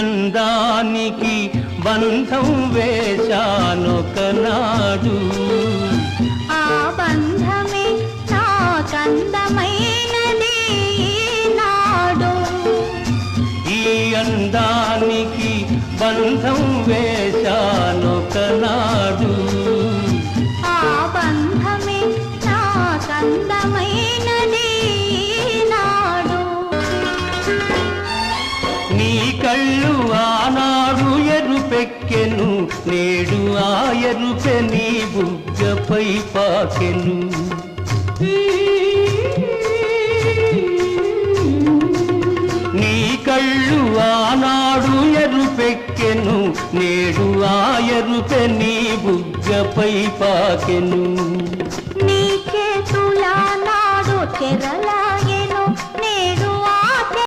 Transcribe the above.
అందానికి బంధం వేశానొకనాడు ఆ బంధమే నాకందమైనది నాడు ఈ అందానికి బంధం వేశానొకనాడు ఆ బంధమే నాకందమైనది నాడు నీ కళ్ళు ఆనాడు ఎరుపెక్కెను నేడు ఆ ఎరుపె నీ బుగ్గపై పాకెను నీ కళ్ళు ఆనాడు ఎరుపెక్కెను నేడు ఆ ఎరుపె నీ బుగ్గపై పాకెను నీ చేతుల నాడు చెరల